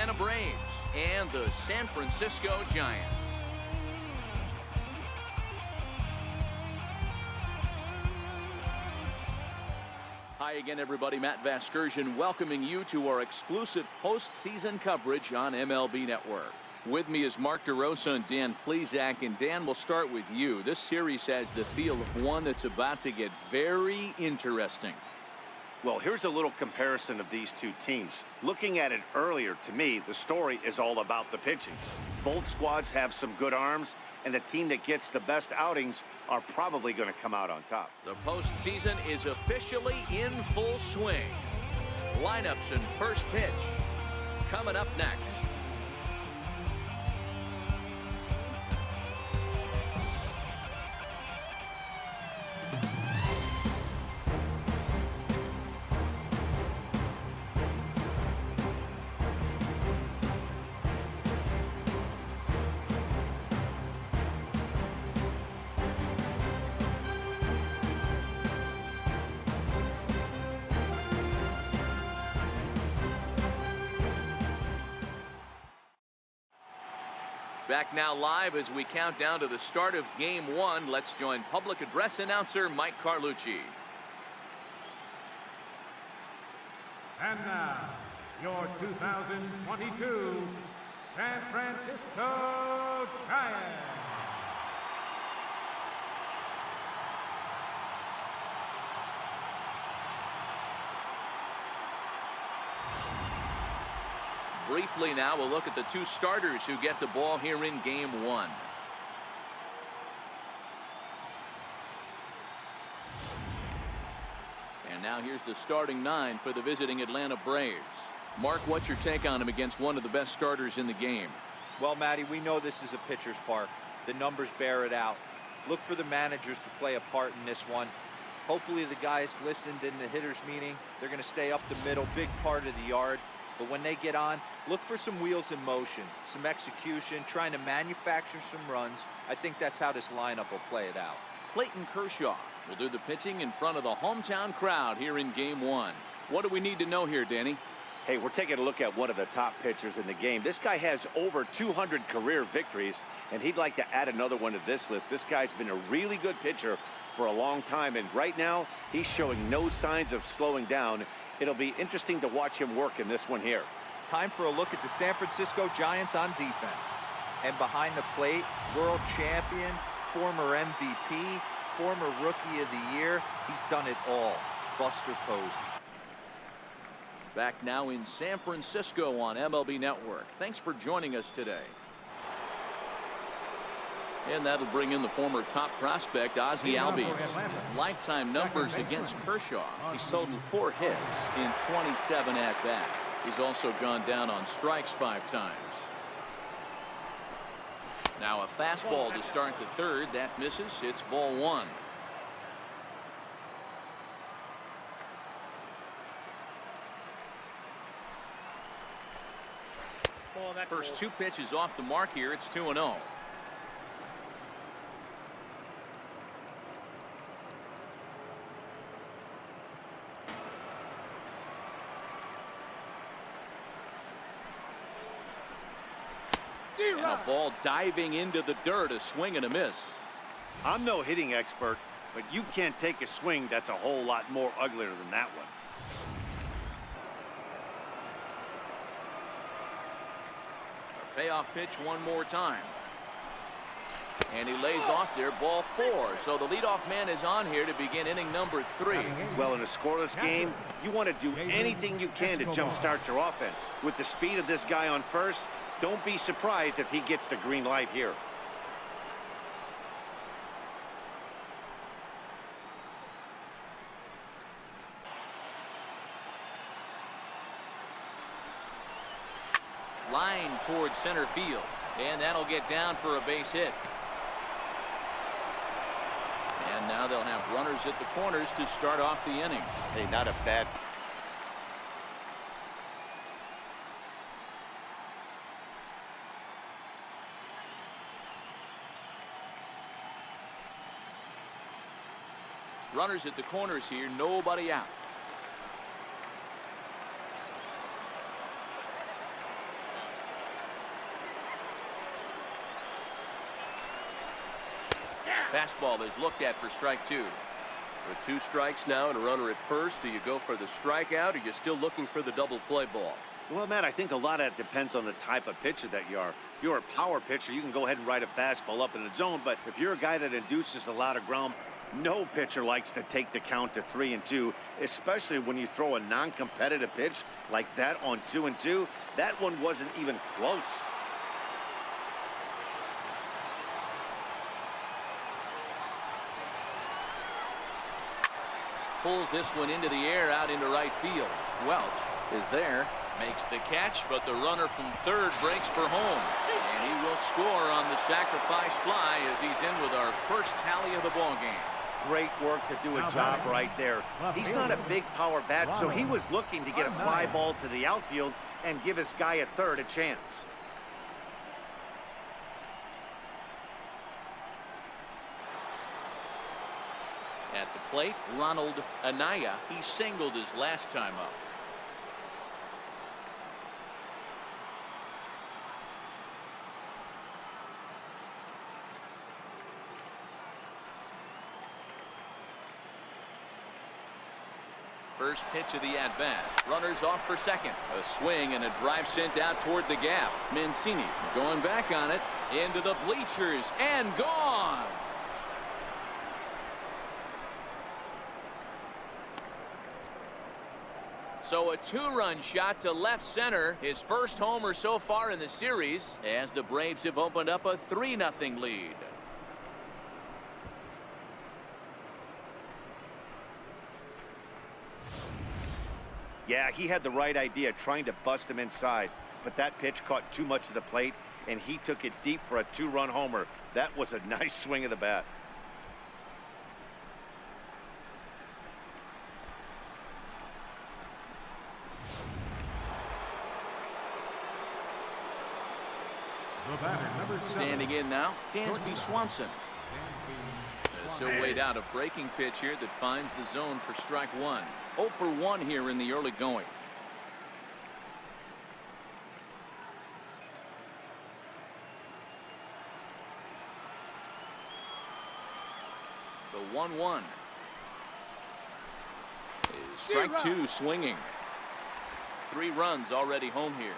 Atlanta Braves and the San Francisco Giants. Hi again, everybody. Matt Vasgersian welcoming you to our exclusive postseason coverage on MLB Network. With me is Mark DeRosa and Dan Plesac. And Dan, we'll start with you. This series has the feel of one that's about to get very interesting. Well, here's a little comparison of these two teams. Looking at it earlier, to me, the story is all about the pitching. Both squads have some good arms, and the team that gets the best outings are probably going to come out on top. The postseason is officially in full swing. Lineups and first pitch coming up next. Back now live as we count down to the start of Game 1. Let's join public address announcer Mike Carlucci. And now, your 2022 San Francisco Giants. Briefly now, we'll look at the two starters who get the ball here in Game 1. And now here's the starting nine for the visiting Atlanta Braves. Mark, what's your take on him against one of the best starters in the game? Well, Matty, we know this is a pitcher's park. The numbers bear it out. Look for the managers to play a part in this one. Hopefully the guys listened in the hitters meeting. They're going to stay up the middle, big part of the yard. But when they get on, look for some wheels in motion, some execution, trying to manufacture some runs. I think that's how this lineup will play it out. Clayton Kershaw will do the pitching in front of the hometown crowd here in Game 1. What do we need to know here, Danny? Hey, we're taking a look at one of the top pitchers in the game. This guy has over 200 career victories, and he'd like to add another one to this list. This guy's been a really good pitcher for a long time, and right now he's showing no signs of slowing down. It'll be interesting to watch him work in this one here. Time for a look at the San Francisco Giants on defense. And behind the plate, world champion, former MVP, former Rookie of the Year. He's done it all. Buster Posey. Back now in San Francisco on MLB Network. Thanks for joining us today. And that'll bring in the former top prospect, Ozzie Albies. His lifetime numbers against Kershaw. He's totaled 4 hits in 27 at-bats. He's also gone down on strikes 5 times. Now a fastball to start the third. That misses. It's ball 1. First 2 pitches off the mark here. It's 2-0. And a ball diving into the dirt, a swing and a miss. I'm no hitting expert, but you can't take a swing that's a whole lot more uglier than that one. A payoff pitch one more time. And he lays off there, ball 4. So the leadoff man is on here to begin inning number 3. Well, in a scoreless game, you want to do anything you can to jumpstart your offense. With the speed of this guy on first, don't be surprised if he gets the green light here. Line towards center field. And that'll get down for a base hit. And now they'll have runners at the corners to start off the inning. Hey, not a bad. Runners at the corners here, nobody out. Fastball is looked at for strike 2. With 2 strikes now and a runner at first, do you go for the strikeout or are you still looking for the double play ball? Well, Matt, I think a lot of that depends on the type of pitcher that you are. If you're a power pitcher, you can go ahead and ride a fastball up in the zone. But if you're a guy that induces a lot of ground, no pitcher likes to take the count to 3-2, especially when you throw a non-competitive pitch like that on 2-2. That one wasn't even close. Pulls this one into the air out into right field. Welch is there, makes the catch, but the runner from third breaks for home. And he will score on the sacrifice fly as he's in with our first tally of the ball game. Great work to do a job right there. He's not a big power bat, so he was looking to get a fly ball to the outfield and give his guy at third a chance. At the plate, Ronald Anaya. He singled his last time up. First pitch of the at-bat. Runners off for second. A swing and a drive sent out toward the gap. Mancini going back on it. Into the bleachers and gone. So a 2-run shot to left center. His first homer so far in the series as the Braves have opened up a 3-0 lead. Yeah, he had the right idea, trying to bust him inside. But that pitch caught too much of the plate, and he took it deep for a 2-run homer. That was a nice swing of the bat. The batter, number 7. Standing in now, Dansby Swanson. As he'll wait out a breaking pitch here that finds the zone for strike 1. 0 for 1 here in the early going. The 1-1 is strike 2 swinging. 3 runs already home here.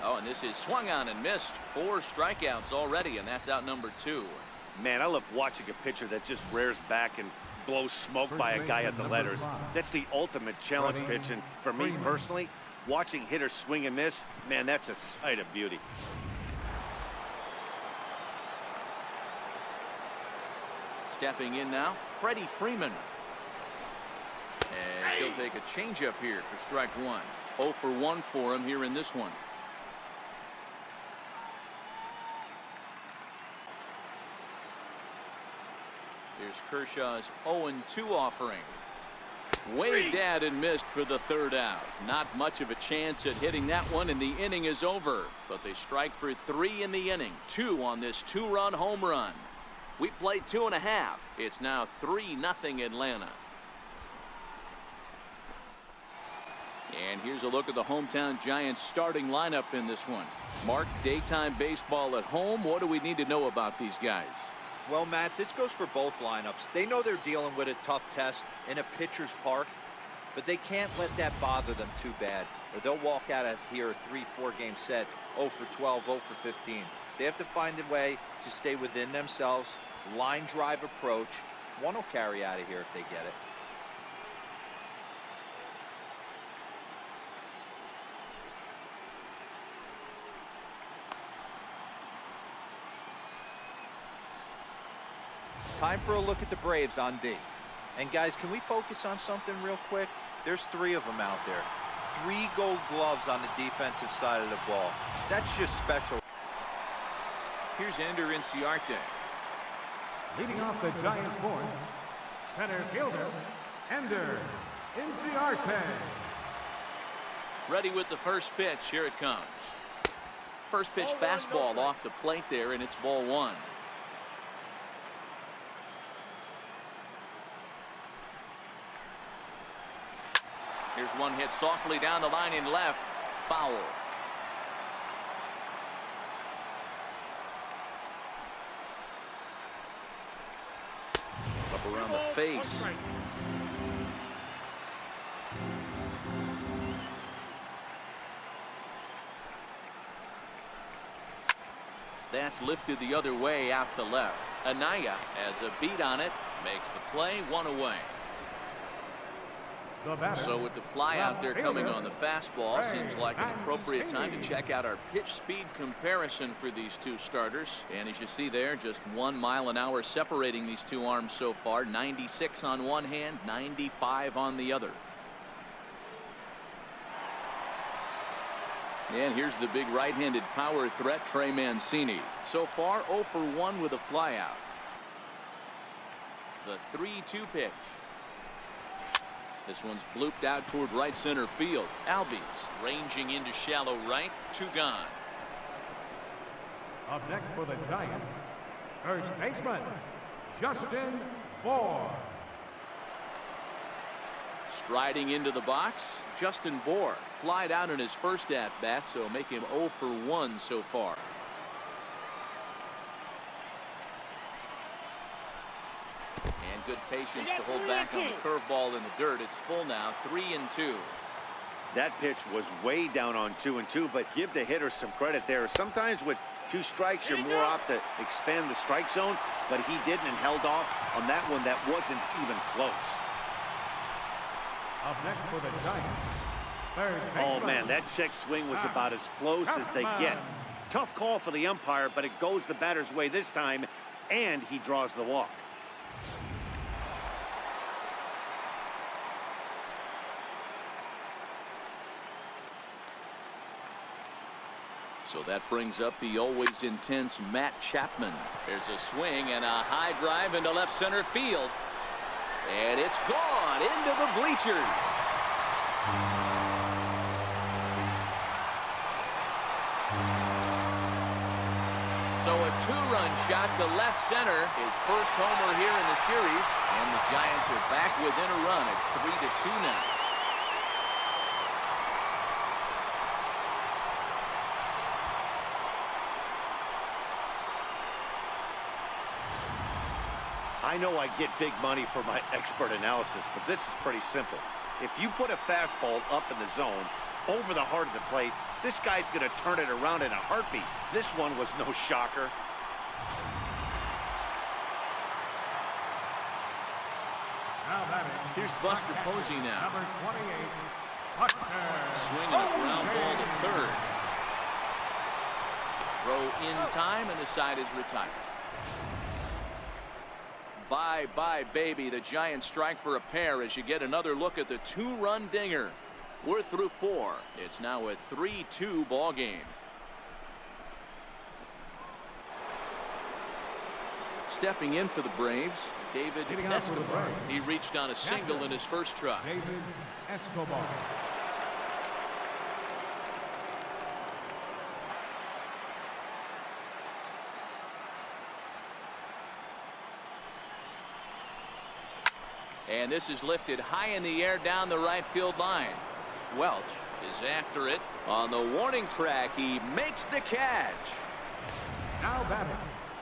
Oh, and this is swung on and missed. 4 strikeouts already, and that's out number 2. Man, I love watching a pitcher that just rears back and blows smoke by a guy at the letters. That's the ultimate challenge pitch, and for me personally, watching hitters swing and miss, man, that's a sight of beauty. Stepping in now, Freddie Freeman. And he'll take a changeup here for strike 1. 0 for 1 for him here in this one. Here's Kershaw's 0-2 offering. Way dead and missed for the 3rd out. Not much of a chance at hitting that one, and the inning is over. But they strike for 3 in the inning. 2 on this 2-run home run. We played 2.5. It's now 3-0 Atlanta. And here's a look at the hometown Giants starting lineup in this one. Mark, daytime baseball at home. What do we need to know about these guys? Well, Matt, this goes for both lineups. They know they're dealing with a tough test in a pitcher's park, but they can't let that bother them too bad, or they'll walk out of here a 3-4 game set, 0 for 12, 0 for 15. They have to find a way to stay within themselves, line drive approach. One will carry out of here if they get it. Time for a look at the Braves on D. And guys, can we focus on something real quick? There's 3 of them out there. 3 gold gloves on the defensive side of the ball. That's just special. Here's Ender Inciarte. Leading off the Giants' fourth, center fielder, Ender Inciarte. Ready with the first pitch. Here it comes. First pitch fastball off the plate there, and it's ball 1. Here's one hit softly down the line in left. Foul. face. That's lifted the other way out to left. Anaya has a beat on it, makes the play, 1 away. So with the fly out there coming on the fastball, seems like an appropriate time to check out our pitch speed comparison for these two starters. And as you see there, just 1 mile an hour separating these two arms so far. 96 on one hand, 95 on the other. And here's the big right-handed power threat, Trey Mancini. So far 0 for 1 with a flyout. The 3-2 pitch. This one's blooped out toward right center field. Albies ranging into shallow right. 2 gone. Up next for the Giants, first baseman, Justin Bohr. Striding into the box, Justin Bohr. Flied out in his first at-bat, so make him 0 for 1 so far. And good patience to hold back on the curveball in the dirt. It's full now, 3-2. That pitch was way down on 2-2, but give the hitter some credit there. Sometimes with 2 strikes, you're more apt to expand the strike zone, but he didn't and held off on that one that wasn't even close. Up next for the Giants, third Oh, baseman, man, that check swing was about as close as they get. Tough call for the umpire, but it goes the batter's way this time, and he draws the walk. So that brings up the always intense Matt Chapman. There's a swing and a high drive into left center field. And it's gone into the bleachers. So a 2-run shot to left center. His first homer here in the series. And the Giants are back within a run at 3-2 now. I know I get big money for my expert analysis, but this is pretty simple. If you put a fastball up in the zone, over the heart of the plate, this guy's going to turn it around in a heartbeat. This one was no shocker. Now batting, Here's Buster Posey now. number 28, Buster. Swinging a ground ball to third. Throw in time, and the side is retired. Bye-bye, baby. The Giants strike for a pair as you get another look at the 2-run dinger. We're through 4. It's now a 3-2 ball game. Stepping in for the Braves, David Hitting out for the Escobar. Braves. He reached on a single in his first try. David Escobar. And this is lifted high in the air down the right field line. Welch is after it. On the warning track, he makes the catch. Now batting,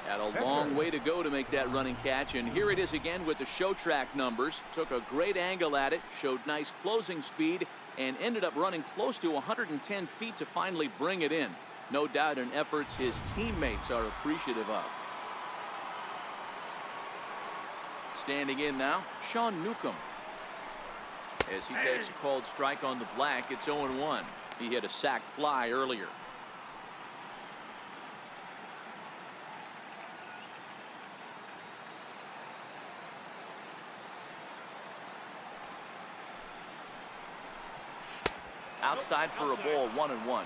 Had a long way to go to make that running catch, and here it is again with the show track numbers. Took a great angle at it, showed nice closing speed, and ended up running close to 110 feet to finally bring it in. No doubt in efforts his teammates are appreciative of. Standing in now, Sean Newcomb. As he takes a called strike on the black, it's 0-1. He hit a sac fly earlier. Outside for a ball, 1-1.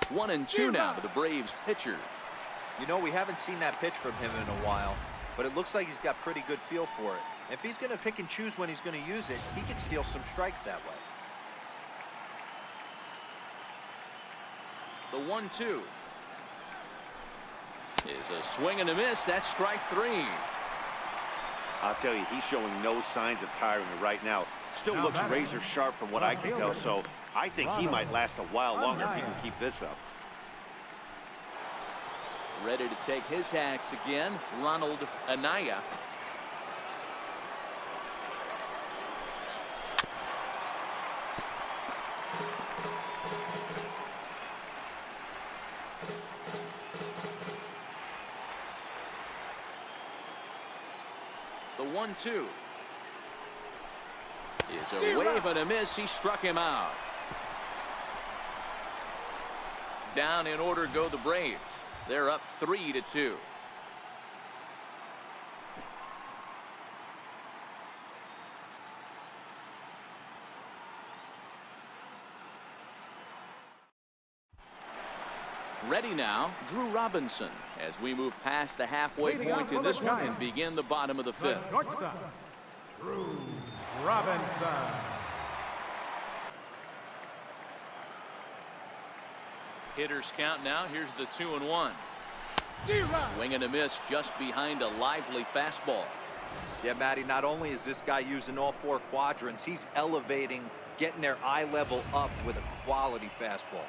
One and two now to the Braves pitcher. You know, we haven't seen that pitch from him in a while, but it looks like he's got pretty good feel for it. If he's going to pick and choose when he's going to use it, he can steal some strikes that way. The 1-2 is a swing and a miss. That's strike 3. I'll tell you, he's showing no signs of tiring right now. Still Now looks batting, razor sharp from what I can tell, so I think he might last a while longer if he can keep this up. Ready to take his hacks again, Ronald Anaya. The 1-2 is a wave and a miss. He struck him out. Down in order go the Braves. They're up 3-2. Ready now, Drew Robinson, as we move past the halfway point in this one and begin the bottom of the fifth. Shortstop, Drew Robinson. Hitters count now. Here's the 2-1. Swing and a miss just behind a lively fastball. Yeah, Matty, not only is this guy using all 4 quadrants, he's elevating, getting their eye level up with a quality fastball.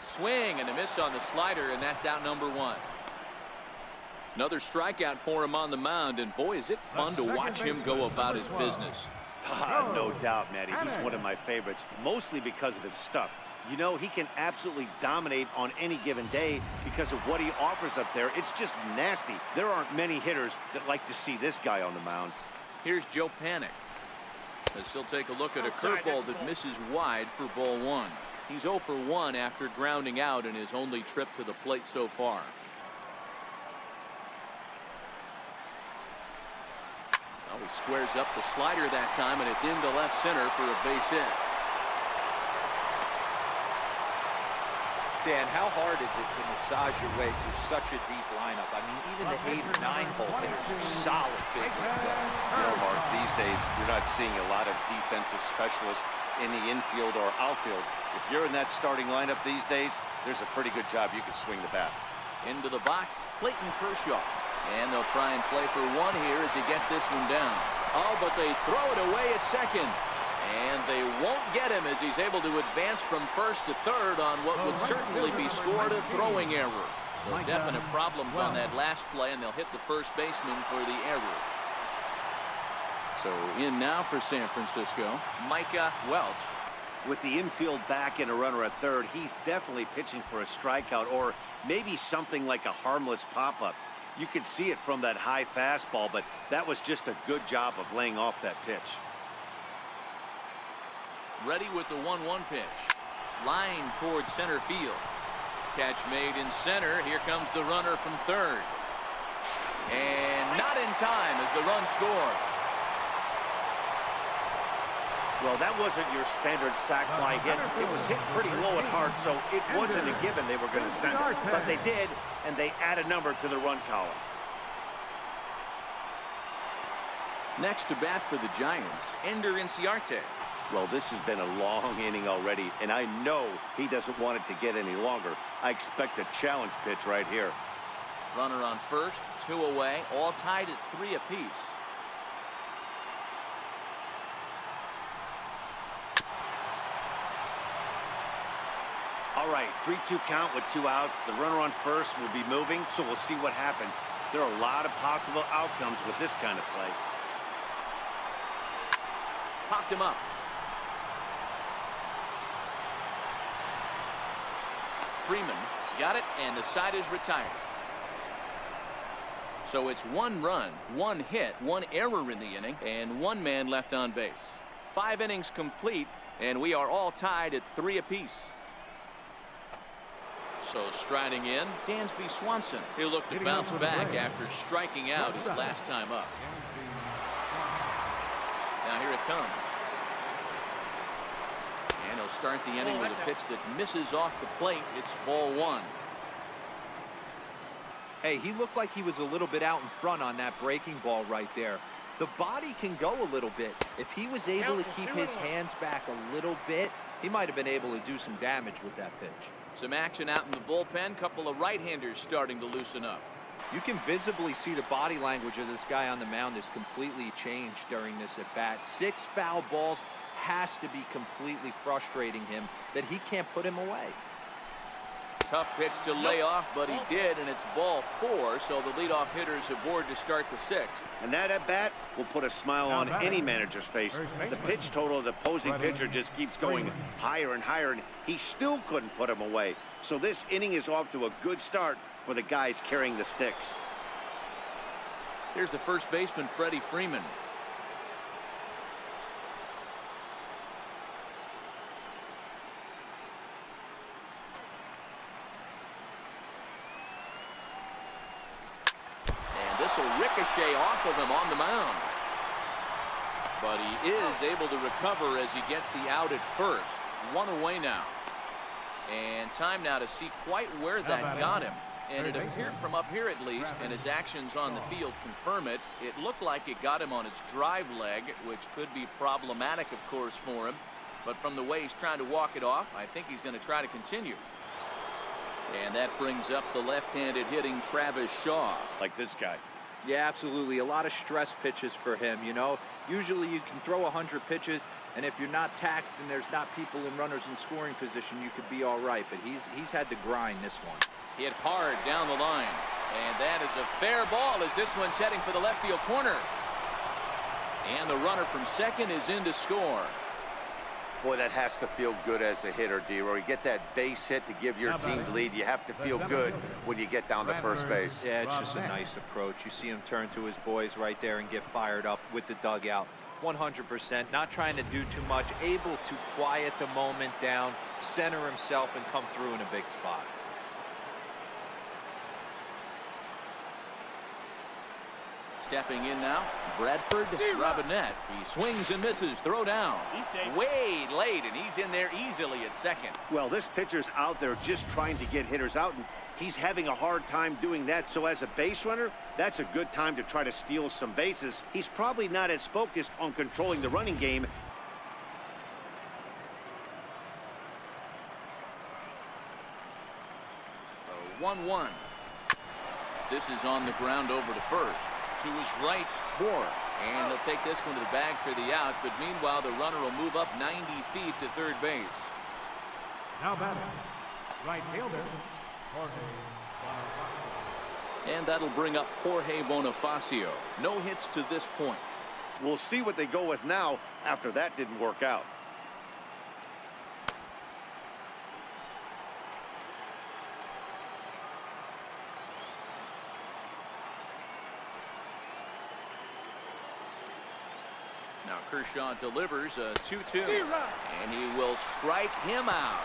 Swing and a miss on the slider, and that's out number 1. Another strikeout for him on the mound, and boy, is it fun to watch him go about his business. No doubt, Matty. He's one of my favorites, mostly because of his stuff. You know, he can absolutely dominate on any given day because of what he offers up there. It's just nasty. There aren't many hitters that like to see this guy on the mound. Here's Joe Panic, as he'll take a look at a curveball that misses wide for ball 1. He's 0 for 1 after grounding out in his only trip to the plate so far. Well, he squares up the slider that time, and it's into left center for a base hit. Dan, how hard is it to massage your way through such a deep lineup? I mean, even the 8 or 9 hole hitters are solid big league guys. You know, Mark, these days you're not seeing a lot of defensive specialists in the infield or outfield. If you're in that starting lineup these days, there's a pretty good job you can swing the bat. Into the box, Clayton Kershaw. And they'll try and play for 1 here as he gets this one down. Oh, but they throw it away at second. And they won't get him as he's able to advance from first to third on what would certainly be scored a throwing error. So definite problems on that last play, and they'll hit the first baseman for the error. So in now for San Francisco, Micah Welch. With the infield back and a runner at third, he's definitely pitching for a strikeout or maybe something like a harmless pop-up. You could see it from that high fastball, but that was just a good job of laying off that pitch. Ready with the 1-1 pitch. Line towards center field. Catch made in center. Here comes the runner from third. And not in time as the run scores. Well, that wasn't your standard sac fly hit. It was hit pretty low and hard, so it wasn't a given they were going to send it. But they did, and they add a number to the run column. Next to bat for the Giants, Ender Inciarte. Well, this has been a long inning already, and I know he doesn't want it to get any longer. I expect a challenge pitch right here. Runner on first, 2 away, all tied at 3 apiece. All right, 3-2 count with 2 outs. The runner on first will be moving, so we'll see what happens. There are a lot of possible outcomes with this kind of play. Popped him up. Freeman's got it, and the side is retired. So it's 1 run, 1 hit, 1 error in the inning, and 1 man left on base. 5 innings complete, and we are all tied at 3 apiece. So striding in, Dansby Swanson. He'll look to bounce back after striking out his last time up. Now here it comes. And he'll start the inning with a pitch that misses off the plate. It's ball 1. Hey, he looked like he was a little bit out in front on that breaking ball right there. The body can go a little bit. If he was able to keep his hands back a little bit, he might have been able to do some damage with that pitch. Some action out in the bullpen. Couple of right-handers starting to loosen up. You can visibly see the body language of this guy on the mound has completely changed during this at-bat. 6 foul balls has to be completely frustrating him that he can't put him away. Tough pitch to lay off, but he did, and it's ball 4, so the leadoff hitters aboard to start the 6th. And that at-bat will put a smile on any manager's face. The pitch total of the opposing pitcher just keeps going higher and higher, and he still couldn't put him away. So this inning is off to a good start for the guys carrying the sticks. Here's the first baseman, Freddie Freeman. This will ricochet off of him on the mound. But he is able to recover as he gets the out at first. 1 away now. And time now to see quite where that got him. And it appeared from up here at least, and his actions on the field confirm it. It looked like it got him on its drive leg, which could be problematic, of course, for him. But from the way he's trying to walk it off, I think he's going to try to continue. And that brings up the left-handed hitting Travis Shaw. Like this guy. Yeah, absolutely. A lot of stress pitches for him, you know. Usually you can throw 100 pitches, and if you're not taxed and there's not people in runners in scoring position, you could be all right. But he's had to grind this one. Hit hard down the line. And that is a fair ball as this one's heading for the left field corner. And the runner from second is in to score. Boy, that has to feel good as a hitter, D-Roy. You get that base hit to give your team the lead. You have to feel good when you get down to first base. Yeah, it's just a nice approach. You see him turn to his boys right there and get fired up with the dugout. 100%, not trying to do too much, able to quiet the moment down, center himself, and come through in a big spot. Stepping in now, Bradford Robinette. He swings and misses. Throw down. Way late, and he's in there easily at second. Well, this pitcher's out there just trying to get hitters out, and he's having a hard time doing that. So as a base runner, that's a good time to try to steal some bases. He's probably not as focused on controlling the running game. 1-1. This is on the ground over to first. To his right, Moore. And he'll take this one to the bag for the out. But meanwhile, the runner will move up 90 feet to third base. Now batting, right fielder, Jorge. And that'll bring up Jorge Bonifacio. No hits to this point. We'll see what they go with now after that didn't work out. Now Kershaw delivers a 2-2. And he will strike him out.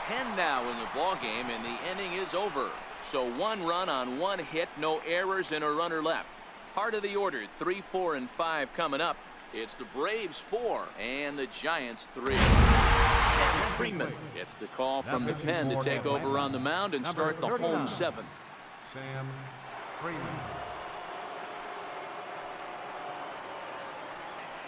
10 now in the ball game, and the inning is over. So 1 run on 1 hit, no errors, and a runner left. Heart of the order, 3, 4, and 5 coming up. It's the Braves 4 and the Giants 3. Sam Freeman gets the call from the pen to take over on the mound and start the home 7th. Sam Freeman.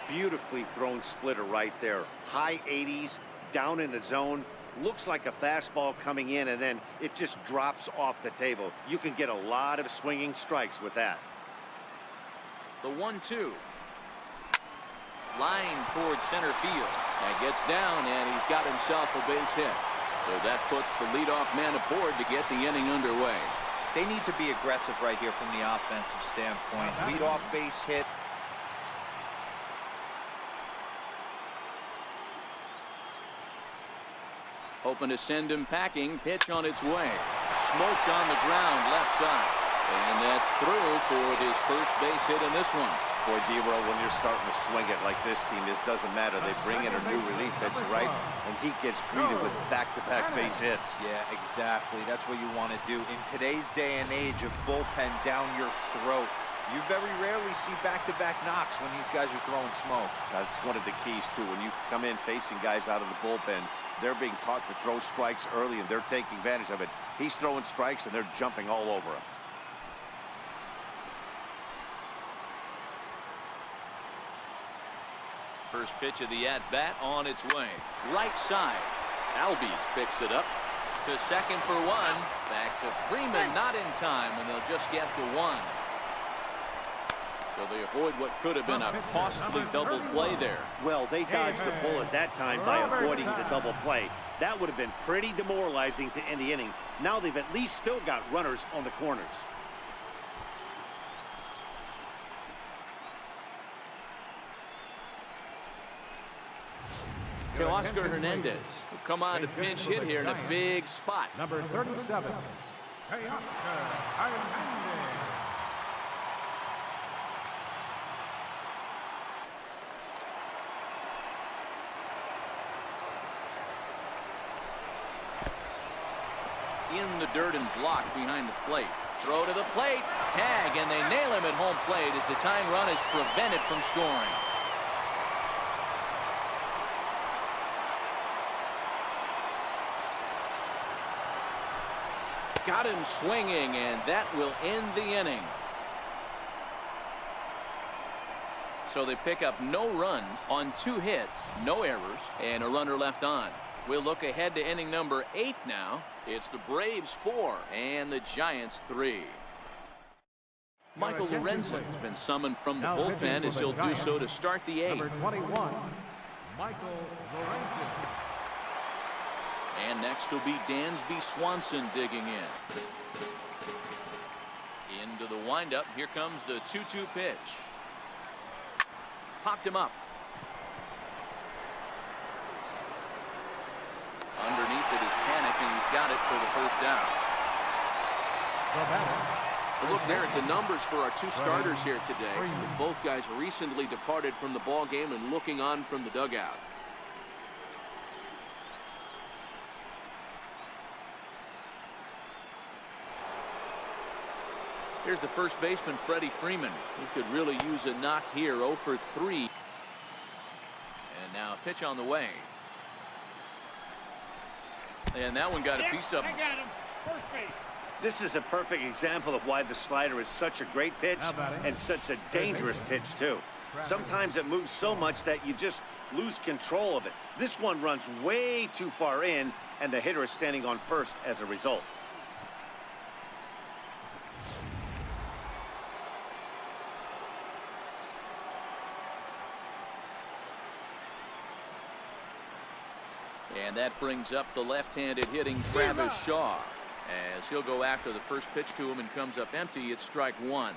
Beautifully thrown splitter right there. High 80s, down in the zone. Looks like a fastball coming in, and then it just drops off the table. You can get a lot of swinging strikes with that. The 1-2. Line towards center field. That gets down, and he's got himself a base hit. So that puts the leadoff man aboard to get the inning underway. They need to be aggressive right here from the offensive standpoint. Leadoff base hit. Hoping to send him packing. Pitch on its way. Smoked on the ground left side. And that's through for his first base hit in this one. Boy, D-Roy, when you're starting to swing it like this team, this doesn't matter. They bring in a new relief pitcher, right? And he gets greeted with back-to-back base hits. Yeah, exactly. That's what you want to do. In today's day and age of bullpen down your throat, you very rarely see back-to-back knocks when these guys are throwing smoke. That's one of the keys, too. When you come in facing guys out of the bullpen, they're being taught to throw strikes early, and they're taking advantage of it. He's throwing strikes, and they're jumping all over him. First pitch of the at-bat on its way. Right side. Albies picks it up to second for one. Back to Freeman, not in time, and they'll just get the one. So they avoid what could have been a costly double play there. Well, they dodged the bullet that time by avoiding the double play. That would have been pretty demoralizing to end the inning. Now they've at least still got runners on the corners. Teoscar Hernandez will come on to pinch hit here in a big spot. Number 37, Teoscar Hernandez. In the dirt and blocked behind the plate. Throw to the plate. Tag, and they nail him at home plate as the tying run is prevented from scoring. Got him swinging, and that will end the inning. So they pick up no runs on 2 hits, no errors, and a runner left on. We'll look ahead to inning number 8 now. It's the Braves 4 and the Giants 3. Michael Lorenzen has been summoned from the bullpen as he'll do so to start the 8th. Number 21, Michael Lorenzen. And next will be Dansby Swanson digging in. Into the windup. Here comes the 2-2 pitch. Popped him up. Underneath it is Panic, and he's got it for the first down. We'll look there at the numbers for our 2 starters here today. Both guys recently departed from the ball game and looking on from the dugout. Here's the first baseman, Freddie Freeman. He could really use a knock here. 0 for 3. And now a pitch on the way. And that one got a piece of him. This is a perfect example of why the slider is such a great pitch and such a dangerous pitch, too. Sometimes it moves so much that you just lose control of it. This one runs way too far in, and the hitter is standing on first as a result. And that brings up the left-handed hitting Travis Shaw as he'll go after the first pitch to him and comes up empty. It's strike 1.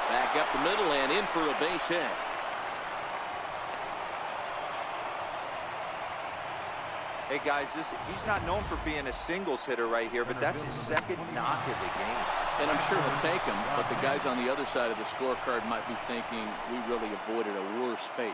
Back up the middle and in for a base hit. Hey guys, he's not known for being a singles hitter right here, but that's his 2nd knock of the game. And I'm sure he'll take him, but the guys on the other side of the scorecard might be thinking we really avoided a worse fate.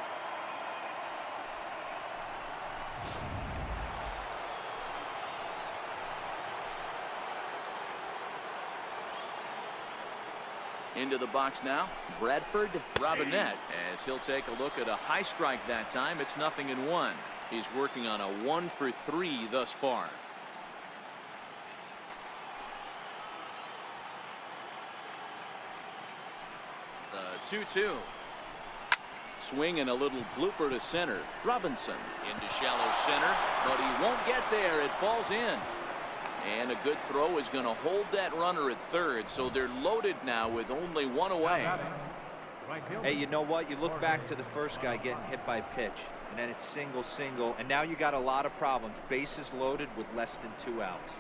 Into the box now, Bradford Robinette, as he'll take a look at a high strike that time. It's 0-1. He's working on a 1 for 3 thus far. The 2-2. Swing and a little blooper to center. Robinson into shallow center, but he won't get there. It falls in. And a good throw is going to hold that runner at third, so they're loaded now with only 1 away. Hey, you know what? You look back to the first guy getting hit by pitch, and then it's single, and now you got a lot of problems. Bases loaded with less than 2 outs.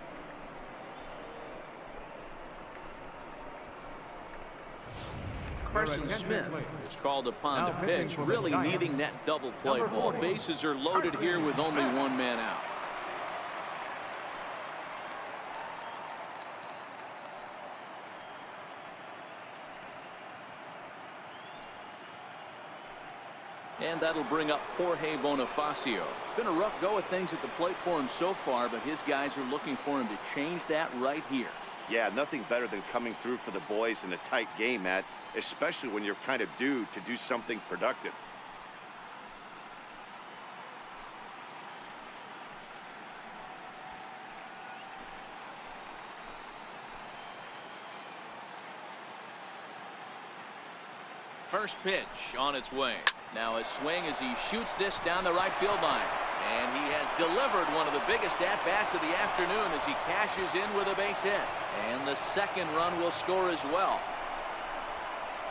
Carson Smith is called upon to pitch, really needing that double play ball. Bases are loaded here with only 1 man out. And that'll bring up Jorge Bonifacio. Been a rough go of things at the plate for him so far, but his guys are looking for him to change that right here. Yeah, nothing better than coming through for the boys in a tight game, Matt, especially when you're kind of due to do something productive. First pitch on its way. Now a swing as he shoots this down the right field line. And he has delivered one of the biggest at-bats of the afternoon as he cashes in with a base hit. And the second run will score as well.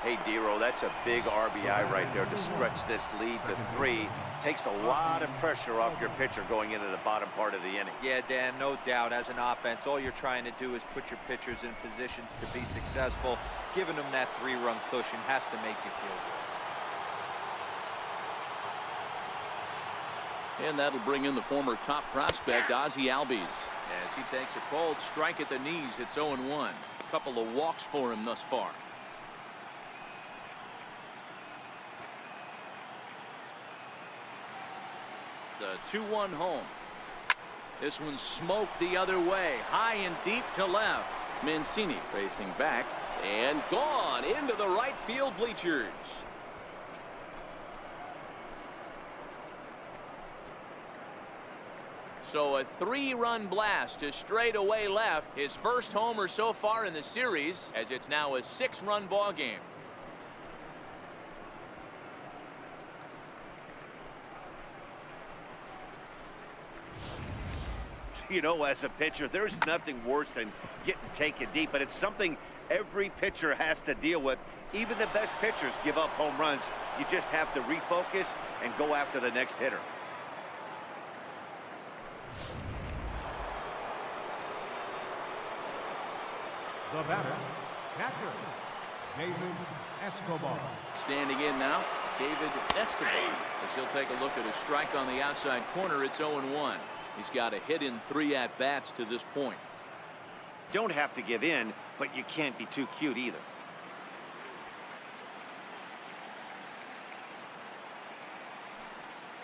Hey, D-Roll, that's a big RBI right there to stretch this lead to 3. Takes a lot of pressure off your pitcher going into the bottom part of the inning. Yeah, Dan, no doubt. As an offense, all you're trying to do is put your pitchers in positions to be successful. Giving them that 3-run cushion has to make you feel good. And that'll bring in the former top prospect, Ozzie Albies. As he takes a cold strike at the knees, it's 0-1. A couple of walks for him thus far. The 2-1 home. This one's smoked the other way, high and deep to left. Mancini racing back and gone into the right field bleachers. So a 3-run blast to straightaway left. His first homer so far in the series, as it's now a 6-run ball game. You know, as a pitcher, there's nothing worse than getting taken deep, but it's something every pitcher has to deal with. Even the best pitchers give up home runs. You just have to refocus and go after the next hitter. The batter, catcher, David Escobar. Standing in now, David Escobar. As he'll take a look at a strike on the outside corner, it's 0-1. He's got a hit in 3 at-bats to this point. Don't have to give in, but you can't be too cute either.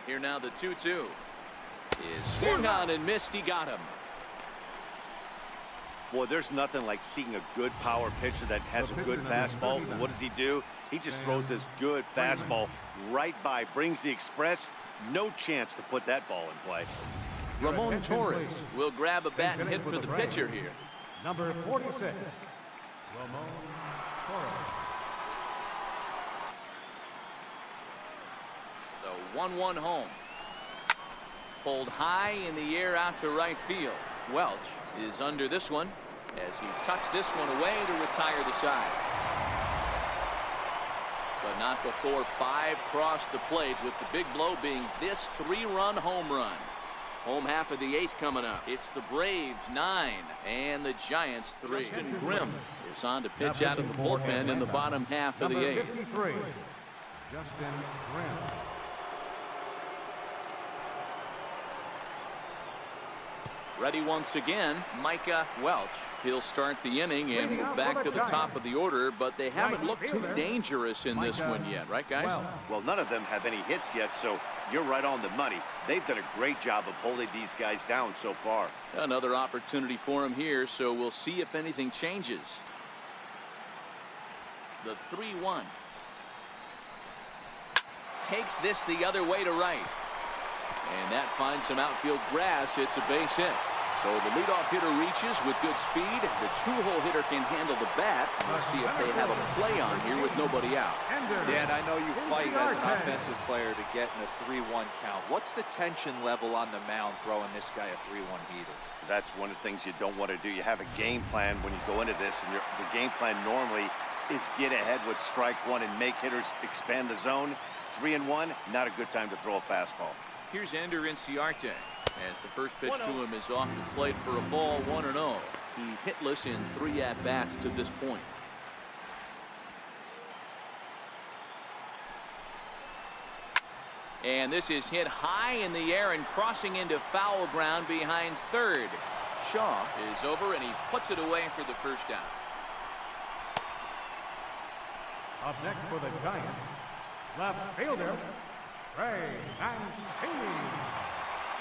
Here now the 2-2. Is swung on and missed. He got him. Boy, there's nothing like seeing a good power pitcher that has a good fastball. And what does he do? He just throws this good fastball right by, brings the express. No chance to put that ball in play. Ramon Torres will grab a bat and hit for the pitcher here. Number 46, Ramon Torres. The 1-1 home. Pulled high in the air out to right field. Welch is under this one as he tucks this one away to retire the side. But not before 5 crossed the plate, with the big blow being this 3-run home run. Home half of the 8th coming up. It's the Braves 9 and the Giants 3. Justin Grimm is on to pitch out of the bullpen in the bottom half of the 8th. 53, Justin Grimm. Ready once again, Micah Welch. He'll start the inning, and we're back to the top of the order, but they haven't looked too dangerous in this one yet, right, guys? Well, none of them have any hits yet, so you're right on the money. They've done a great job of holding these guys down so far. Another opportunity for him here, so we'll see if anything changes. The 3-1. Takes this the other way to right. And that finds some outfield grass. It's a base hit. So the leadoff hitter reaches with good speed. The 2-hole hitter can handle the bat. We'll see if they have a play on here with nobody out. Dan, I know you fight as an offensive player to get in a 3-1 count. What's the tension level on the mound throwing this guy a 3-1 heater? That's one of the things you don't want to do. You have a game plan when you go into this, and the game plan normally is get ahead with strike 1 and make hitters expand the zone. 3-1, not a good time to throw a fastball. Here's Ender Inciarte as the first pitch to him is off the plate for a ball, 1-0. He's hitless in 3 at-bats to this point. And this is hit high in the air and crossing into foul ground behind third. Shaw is over, and he puts it away for the first out. Up next for the Giants, left fielder, Trey Mancini.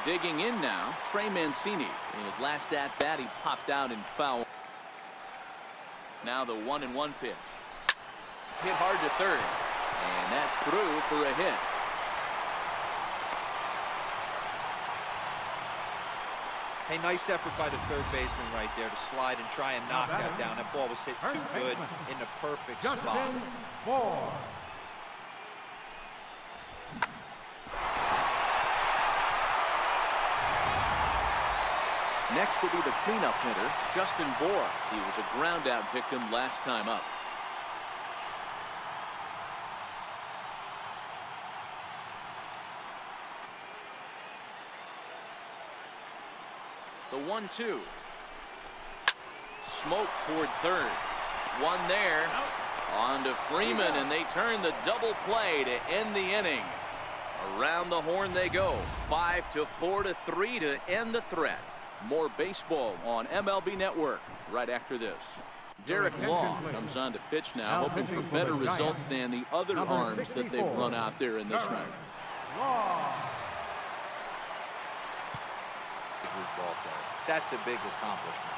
Digging in now, Trey Mancini. In his last at-bat, he popped out in foul. Now the 1-1 pitch. Hit hard to third, and that's through for a hit. Hey, nice effort by the third baseman right there to slide and try and knock that down. That ball was hit too good in the perfect spot. Justin Ford. Next will be the cleanup hitter, Justin Bohr. He was a ground out victim last time up. The 1-2. Smoke toward third. One there. On to Freeman, and they turn the double play to end the inning. Around the horn they go. 5-4-3 to end the threat. More baseball on MLB Network right after this. Derek Law comes on to pitch now, hoping for better results than the other arms that they've run out there in this one. Ball player. That's a big accomplishment.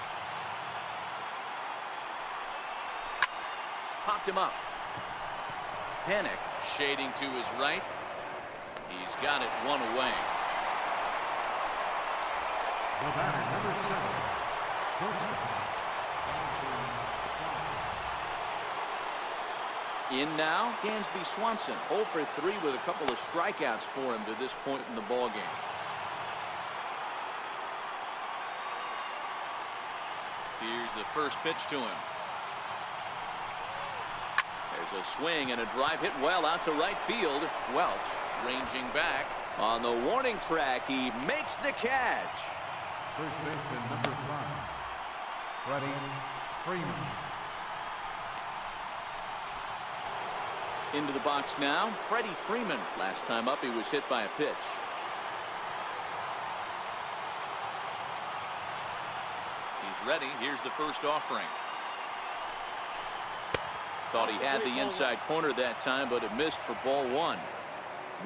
Popped him up. Panic shading to his right. He's got it one away. The batter, number 7. In now, Dansby Swanson. 0 for 3 with a couple of strikeouts for him to this point in the ball game. Here's the first pitch to him. There's a swing and a drive hit well out to right field. Welch ranging back. On the warning track, he makes the catch. First baseman, number 5. Freddie Freeman. Into the box now, Freddie Freeman. Last time up, he was hit by a pitch. He's ready. Here's the first offering. Thought he had the inside corner that time, but it missed for ball 1.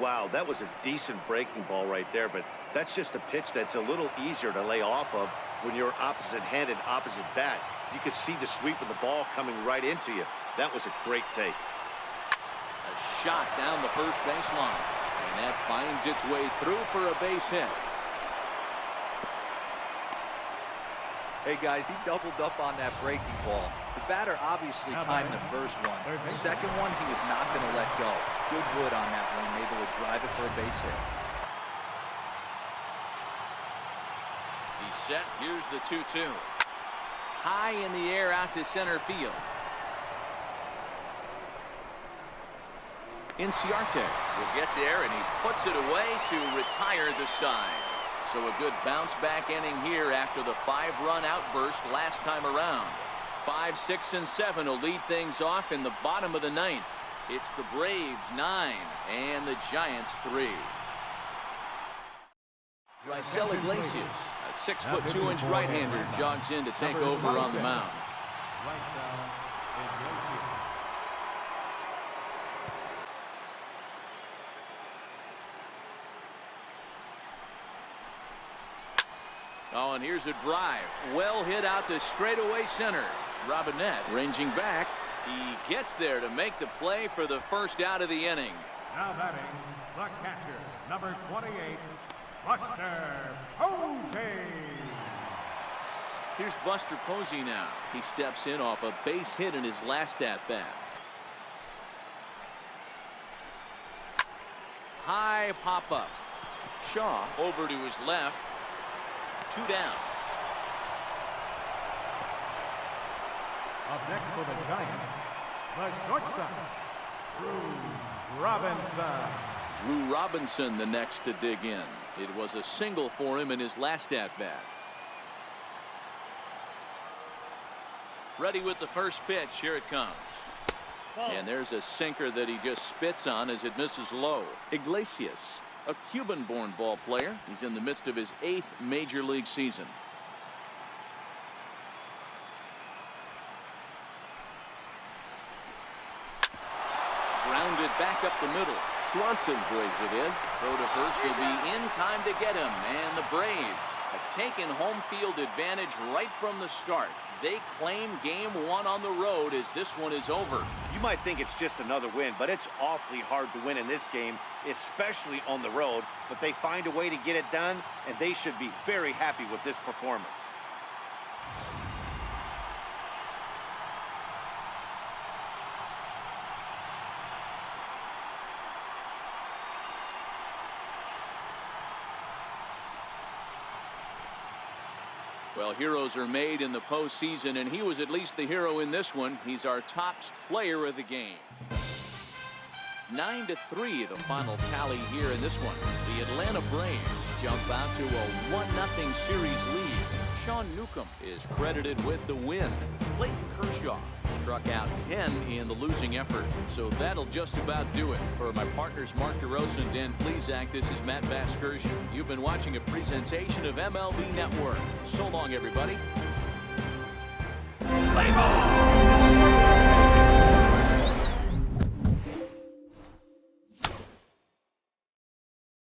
Wow, that was a decent breaking ball right there, but that's just a pitch that's a little easier to lay off of when you're opposite-handed, opposite bat. You could see the sweep of the ball coming right into you. That was a great take. A shot down the first baseline, and that finds its way through for a base hit. Hey guys, he doubled up on that breaking ball. The batter obviously timed the first one. The second one, he was not going to let go. Good wood on that one, able to drive it for a base hit. He's set. Here's the 2-2. High in the air out to center field. Inciarte will get there, and he puts it away to retire the side. So a good bounce back inning here after the 5-run outburst last time around. 5, 6, and 7 will lead things off in the bottom of the 9th. It's the Braves 9 and the Giants 3. Raisel Iglesias, a 6'2" right-hander, jogs in to take over on the mound. Oh, and here's a drive. Well hit out to straightaway center. Robinette ranging back. He gets there to make the play for the first out of the inning. Now batting, the catcher, number 28, Buster Posey. Here's Buster Posey now. He steps in off a base hit in his last at-bat. High pop-up. Shaw over to his left. 2 down. Up next for the Giants, the shortstop, Drew Robinson. Drew Robinson the next to dig in. It was a single for him in his last at-bat. Ready with the first pitch. Here it comes. And there's a sinker that he just spits on as it misses low. Iglesias, a Cuban-born ball player. He's in the midst of his 8th major league season. Grounded back up the middle. Swanson braves it in. Throw to first will be in time to get him. And the Braves have taken home field advantage right from the start. They claim game 1 on the road as this one is over. You might think it's just another win, but it's awfully hard to win in this game, especially on the road. But they find a way to get it done, and they should be very happy with this performance. Well, heroes are made in the postseason, and he was at least the hero in this one. He's our top player of the game. 9-3, the final tally here in this one. The Atlanta Braves jump out to a 1-0 series lead. Sean Newcomb is credited with the win. Clayton Kershaw struck out 10 in the losing effort. So that'll just about do it. For my partners Mark DeRosa and Dan Plesac, this is Matt Vasgersian. You've been watching a presentation of MLB Network. So long, everybody. Play ball!